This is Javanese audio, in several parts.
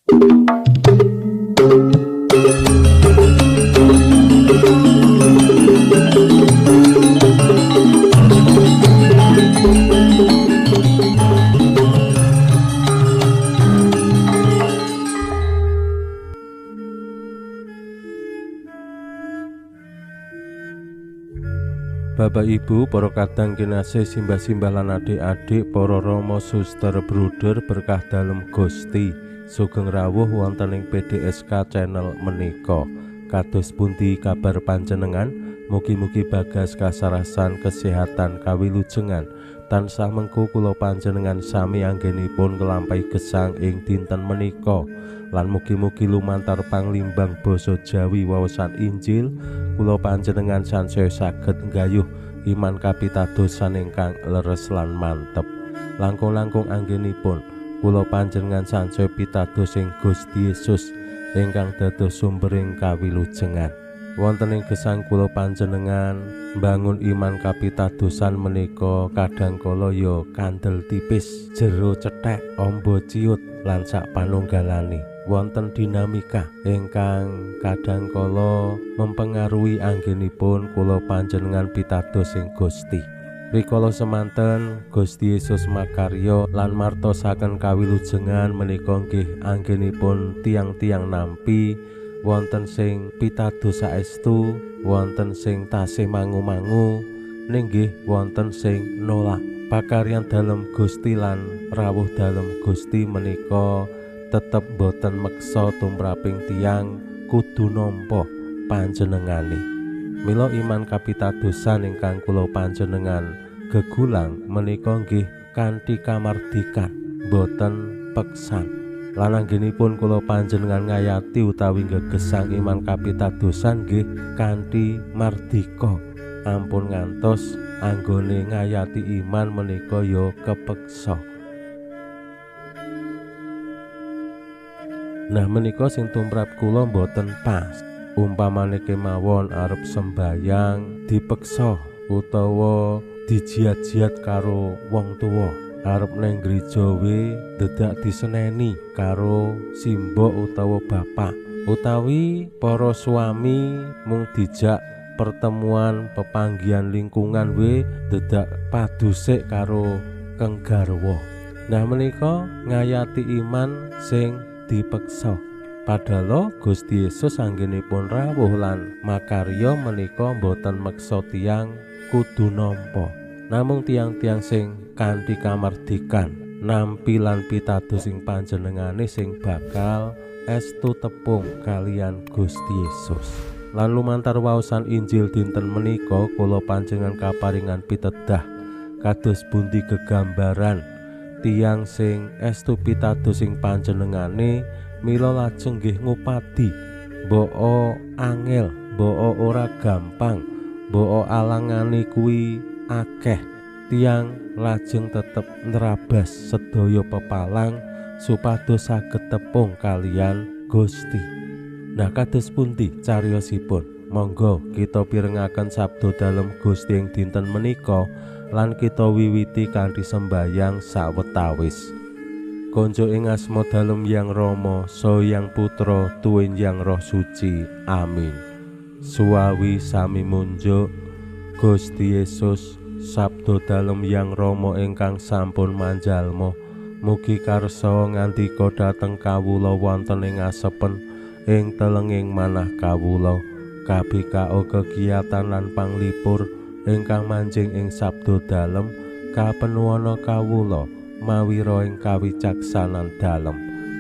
Bapak Ibu, para kadang kinasih simbah-simbah lan adik-adik, para rama suster bruder berkah dalem Gusti, sugeng rawuh wonten ing PDSK channel menika. Kados pundi kabar panjenengan? Mugi-mugi bagas kasarasan kesehatan kawilujengan tansah mengku kula panjenengan sami anggenipun nglampahi gesang ing dinten menika. Lan mugi-mugi lumantar panglimbang basa Jawi waosan Injil kula panjenengan sansaya saged nggayuh iman kapitadosan ingkang leres lan mantep. Langkung-langkung anggenipun kula panjenengan sansaya pitados ing Gusti Yesus ingkang dados sumbering kawilujengan. Wonten ing gesang kula panjenengan mbangun iman kapitadosan menika kadangkala ya kandel tipis, jero cethek, amba ciut lan sak panunggalane. Wonten dinamika ingkang kadangkala mempengaruhi anggenipun kula panjenengan pitados ing Gusti. Rikala semanten Gusti Yesus makarya lan martosaken kawilujengan menika nggih anggenipun tiang-tiang nampi, wonten sing pitados saestu, wonten sing tasih mangu-mangu, ninggih wonten sing nolak. Pakaryan dalem Gusti lan rawuh dalem Gusti menika tetep boten meksa tumraping tiyang kudu nampa panjenengane. Mila iman kapitadosan ingkang kula panjenengan gegulang menika nggih kanthi kamardikan, boten peksan. Lan anggenipun kula panjenengan ngayati utawi gegesang iman kapitadosan nggih kanthi mardika. Ampun ngantos anggone ngayati iman menika ya kepeksa. Nah menika sing tumrap kula mboten pas. Umpamane kemawon arep sembayang dipeksa utawa dijiat-jiat karo wong tuwa, arep nang gereja we dedak diseneni karo simbok utawa bapak, utawi para suami mung dijak pertemuan pepanggihan lingkungan we dedak padusik karo kenggarwa. Nah menika ngayati iman sing dipeksa. Padahal Gusti Yesus anggenipun rawuh lan makarya menika mboten meksa tiyang kudu nampa, namung tiang-tiang sing kanthi kamardikan nampi lan pitados ing panjenengane sing bakal estu tepung kalian Gusti Yesus. Lan lumantar waosan Injil dinten menika kula panjenengan kaparingan pitedah kados pundi gegambaran tiang sing estu pitados ing panjenengane mila lajeng nggih ngupadi mbok angel, mbok ora gampang, mbok alangane kuwi akeh, tiang lajeng tetep nerabas sedaya pepalang supados saged tepung kalian Gusti. Nah kados pundi cariyosipun? Monggo kita pirengaken sabda dalem Gusti ing dinten menika lan kita wiwiti kanthi sembayang sawetawis. Konjo ing asma dalem Yang Rama saha Yang Putra tuwin Yang Roh Suci. Amin. Suwawi sami munjuk Gusti Yesus, sabda dalem Yang Rama ingkang sampun manjalma, mugi karsa ngandika dhateng kawula wonten ing asepen ing telenging manah kawula, kabikao kegiatan lan panglipur ingkang manjing ing sabda dalem kapenuwana kawula mawi ing kawicaksanan dalem.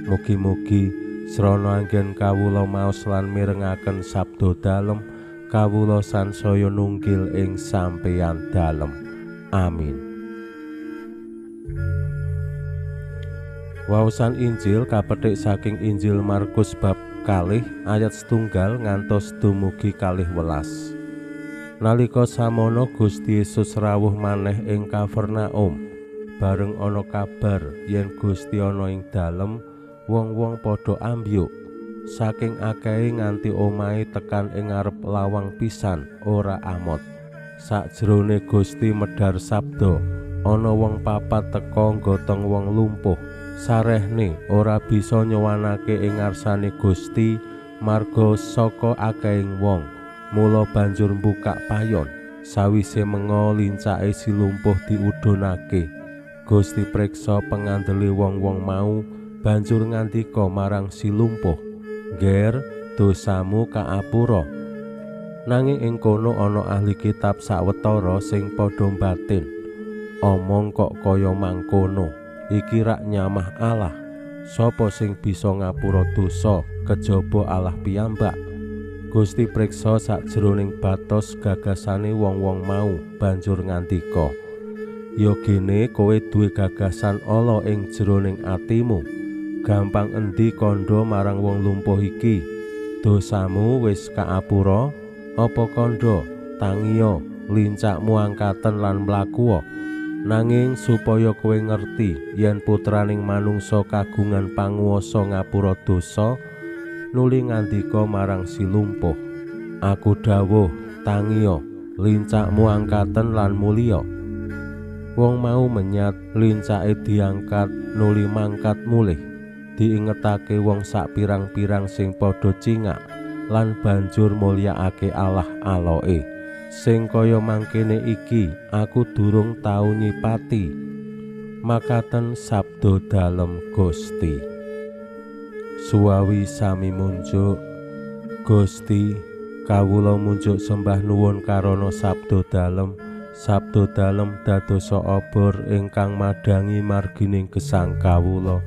Mugi-mugi srana anggen kawula maos lan mirengaken sabda dalem, kawula sansaya nunggil ing sampeyan dalem. Amin. Waosan Injil kapetik saking Injil Markus bab kalih ayat 1 ngantos dumugi 12. Nalika samono Gusti Yesus rawuh maneh ing Kapernaum. Bareng ana kabar yen Gusti ana ing dalem, wong-wong padha ambyuk saking akehe nganti omahe tekan ing ngarep lawang pisan ora amot. Sakjerone Gusti medhar sabda, ana wong papat teka nggotong wong lumpuh sarehne ora bisa nyowanake ing ngarsane Gusti marga saka akehing wong. Mula banjur mbukak payon. Sawise menga lincake si lumpuh diudhunake. Gusti preksa pangandele wong-wong mau banjur ngandika marang si lumpuh, "Ger, dosamu kaapura." Nanging ing kono ana ahli kitab sawetara sing padha batin. "Omong kok kaya mangkono, iki rak nyamah Allah. Sapa sing bisa ngapura dosa kejaba Allah piyambak?" Gusti preksa sakjroning batos gagasane wong-wong mau banjur ngandika, "Ya gene kowe duwe gagasan ala ing jroning atimu. Gampang endi kandha marang wong lumpuh iki? Dosamu wis kaapura? Apa kandha tangiya lincakmu angkaten lan mlaku? Nanging supaya kowe ngerti yen putraning manungsa kagungan panguwasa ngapura dosa, nuli ngandika marang si lumpuh, 'Aku dawuh, tangiya lincakmu angkaten lan mulya.' Wong mau menyat, lincake diangkat, nuli mangkat mulih. Diingetake wong sak pirang-pirang sing padha cingak lan banjur mulyakake Allah aloke. Sing kaya mangkene iki aku durung tau nyipati." Makaten sabda dalem Gusti. Suwawi sami munjuk. Gusti, kawula munjuk sembah nuwun karana sabda dalem. Sabda dalem dadosa obor ingkang madangi margining gesang kawula.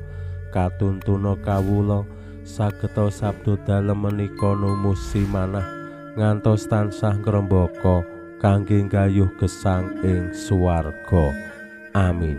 Katuntuna kawula sageta sabda dalem menika numusi manah ngantos tansah ngrembaka kangge nggayuh gesang ing swarga. Amin.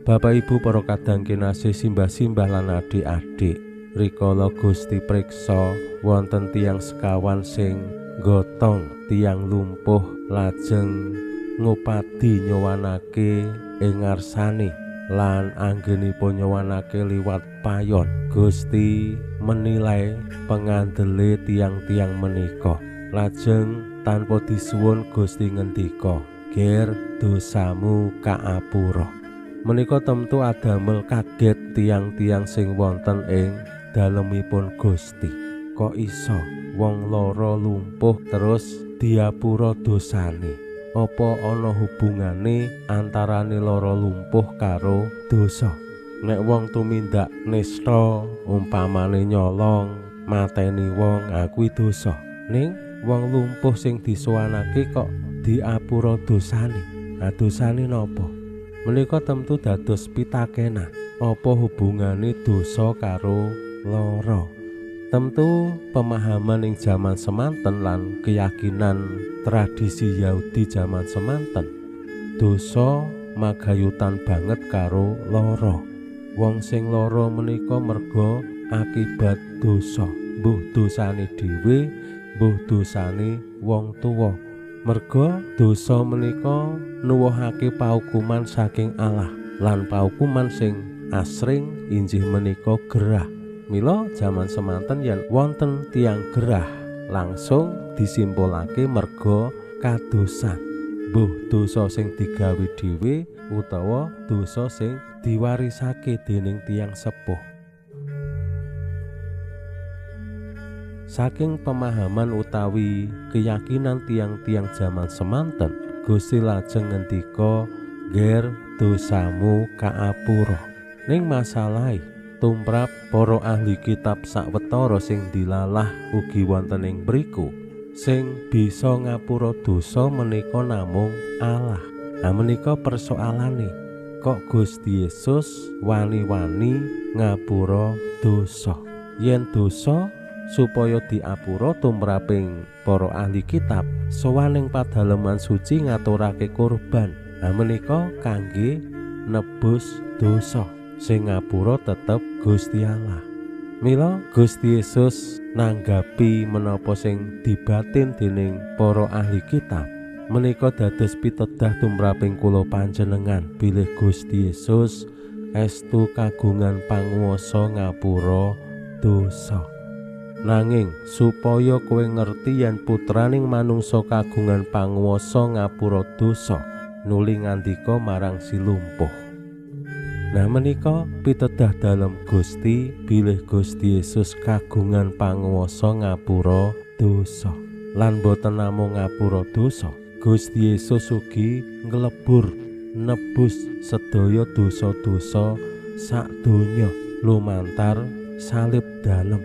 Bapak Ibu para kadang kinasih simbah-simbah lan adik-adik, rikala Gusti preksa wonten tiyang sekawan sing gotong tiyang lumpuh lajeng ngupadi nyowanake ing ngarsane lan anggenipun nyowanake liwat payon. Gusti menilai pangandele tiyang-tiyang menika. Lajeng tanpa disuwun Gusti ngendika, "Ger, dosamu kaapura." Menika temtu adamel kaget tiyang-tiyang sing wonten ing dalemipun Gusti. Kok iso wong lara lumpuh terus diapura dosane? Apa ana hubungane antarane lara lumpuh karo dosa? Nek wong tumindak nista umpamane nyolong, mateni wong, kuwi dosa. Ning wong lumpuh sing disuwanake kok diapura dosane? Dosane napa? Menika tentu dados pitakenan. Apa hubungane dosa karo lara? Tentu pemahaman ing jaman semanten lan keyakinan tradisi Yahudi jaman semanten, dosa magayutan banget karo lara. Wong sing lara menika merga akibat dosa, mbuh dosane dhewe, mbuh dosane wong tuwa. Merga dosa menika nuwuhake paukuman saking Allah lan paukuman sing asring injih menika gerah. Mila jaman semanten yen wonten tiyang gerah langsung disimpulake merga kadosan, mbuh dosa sing digawe dhewe utawa dosa sing diwarisake dening tiyang sepuh. Saking pemahaman utawi keyakinan tiang-tiang jaman semanten, Gusti lajeng ngendika, "Ger, dosamu kaapura." Ning masalahe tumrap para ahli kitab sawetara sing dilalah ugi wonten ing mriku, sing bisa ngapura dosa menika namung Allah. Menika persoalane, kok Gusti Yesus wani-wani ngapura dosa? Yen dosa supaya diapura tumraping para ahli kitab, sowaning padaleman suci ngaturake kurban. Menika kangge nebus dosa. Sing ngapura tetep Gusti Allah. Mila Gusti Yesus nanggapi menapa sing dibatin dening para ahli kitab. Menika dados pitedah tumraping kula panjenengan bilih Gusti Yesus estu kagungan panguwasa ngapura dosa. Nanging supaya kowe ngerti yen putraning manungsa kagungan panguwasa ngapura dosa, nuli ngandika marang si lumpuh. Nah menika pitedah dalem Gusti bilih Gusti Yesus kagungan panguwasa ngapura dosa. Lan boten namung ngapura dosa, Gusti Yesus ugi nglebur nebus sedaya dosa-dosa sadonya lumantar salib dalem.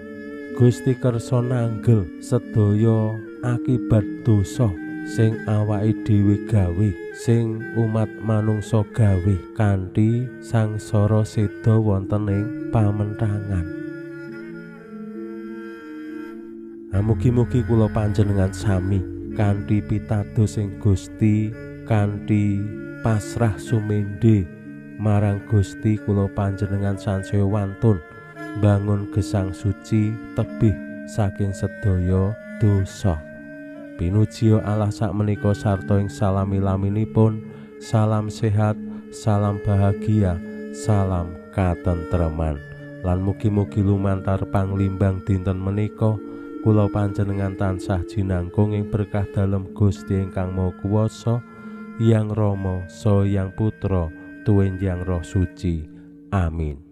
Gusti kersa nanggel sedaya akibat dosa sing awake dhewe gawe, sing umat manungsa gawe kanthi sangsara seda wonten ing pamentangan. Mugi-mugi kula panjenengan sami kanthi pitados sing Gusti, kanthi pasrah sumendhe marang Gusti, kula panjenengan sansaya wantun bangun gesang suci tebih saking sedaya dosa. Pinuji Allah sakmenika sarta ing salami-laminipun. Salam sehat, salam bahagia, salam katentreman. Lan mugi-mugi lumantar panglimbang dinten menika kula panjenengan tansah jinangkung ing berkah dalem Gusti ingkang Maha Kuwasa, Hyang Rama saha Hyang Putra tuwin Hyang Roh Suci. Amin.